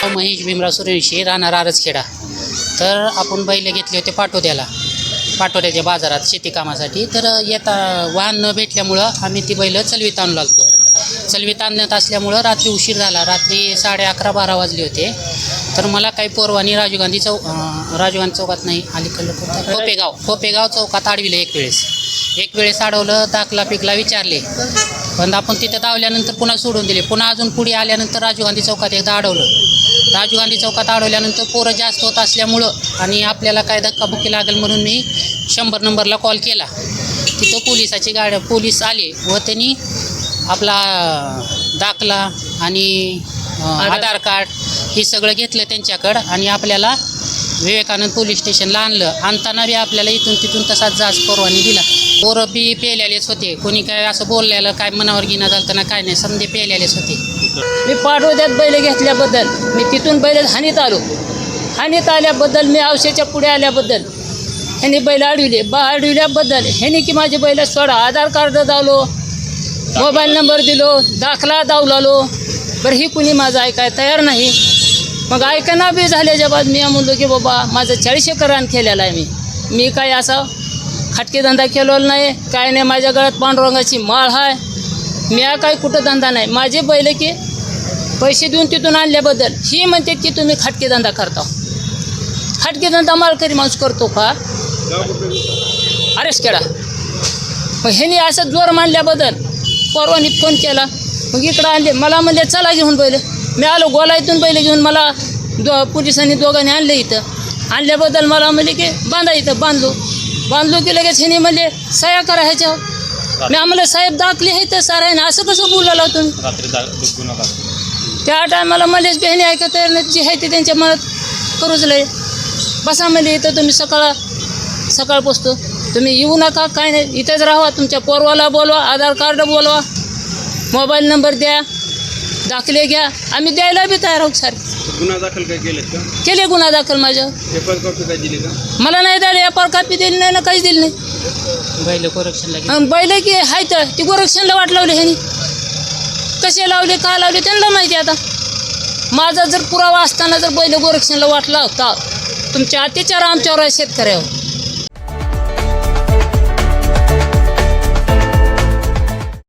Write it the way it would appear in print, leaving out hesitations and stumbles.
महेश भीमराव सूर्यवंशी राहणार आरसखेडा. तर आपण बैल घेतले होते पाटोद्याच्या बाजारात शेती कामासाठी. तर येता वाहन न भेटल्यामुळं आम्ही ती बैल चलवीत आणून लागतो. चलवीत आणण्यात असल्यामुळं रात्री उशीर झाला. रात्री 11:30-12 वाजले होते. तर मला काही पोरवानी राजीव गांधी चौकात नाही, अलीकडलं खोपेगाव चौकात अडविलं. एक वेळेस अडवलं, दाखला पिकला विचारले, पण आपण तिथं धावल्यानंतर पुन्हा सोडून दिले. पुन्हा अजून पुढे आल्यानंतर राजीव गांधी चौकात एकदा अडवलं. राजीव गांधी चौकात अडवल्यानंतर पोरं जास्त होत असल्यामुळं आणि आपल्याला काय धक्काबुक्की लागेल म्हणून मी 100 नंबरला कॉल केला. तिथं पोलीस आले व त्यांनी आपला दाखला आणि आधार कार्ड हे सगळं घेतलं त्यांच्याकडं आणि आपल्याला विवेकानंद पोलीस स्टेशनला आणताना बी आपल्याला इथून तिथून तसाच जाच परवानी दिला. पोरं बी पेल्यालेच होते, कोणी काय असं बोलल्याला काय मनावर घेणं झालं ना काय नाही, समजे पेल्यालेच होते. मी पाटोद्यात बैल घेतल्याबद्दल मी तिथून बैल हानीत आल्याबद्दल मी औषधाच्या पुढे आल्याबद्दल ह्यांनी बैल अडविल्याबद्दल ह्यांनी की माझे बैल सोडा, आधार कार्ड दावलो, मोबाईल नंबर दिलो, दाखला दावलालो. बरं ही कुणी माझं ऐकाय तयार नाही. मग ऐकना बी झाल्याच्या बाद मी म्हणलो की बाबा माझं 40 एकर रान केलेलं आहे. मी काय असा खटके धंदा केलेला नाही, काय नाही. माझ्या गळ्यात पांडुरंगाची माळ आहे. मी काय कुठं धंदा नाही. माझे बैल की पैसे देऊन तिथून आणल्याबद्दल ही म्हणतात की तुम्ही खटके धंदा करता. खटके धंदा मालकरी माणूस करतो का? आरसखेडा. मग ह्यानी असं जोर मानल्याबद्दल परवानीत फोन केला. मग इकडं आणले, मला म्हणले चला घेऊन बैल. मी आलो गोलाईतून बैल घेऊन. मला पोलिसांनी दोघांनी आणले. इथं आणल्याबद्दल मला म्हणले की बांधा. इथं बांधलो की लगेच ह्यानी म्हणले सह्या करा ह्याच्यावर. मी आम्हाला साहेब दाखले हे तर सारा आहे ना, असं कसं बोलायला तुम्ही? त्या टायमाला मलेच बहिणी ऐकत तयार नाही, जे आहे ते त्यांच्या मनात करूच लय. बसा म्हणजे इथं तुम्ही सकाळ पोचतो, तुम्ही येऊ नका, काय नाही, इथंच राहा. तुमच्या पोरवाला बोलवा, आधार कार्ड बोलवा, मोबाईल नंबर द्या, दाखले घ्या, आम्ही द्यायला बी तयार आहोत. सारे गुन्हा दाखल काय केले गुन्हा दाखल माझ्या. पेपर कॉपी काय दिली का? मला नाही द्यायला, एफआर कॉपी दिली नाही ना, काहीच दिली नाही. बैल गोरक्षणला बैल की हाय तर ती गोरक्षणला वाट लावली ह्यानी. कसे लावले, का लावले त्यांना माहिती. आता माझा जर पुरावा असताना जर बैल गोरक्षणला वाट लावता, तुमच्या अत्याचार आमच्यावर आहे शेतकऱ्यावर.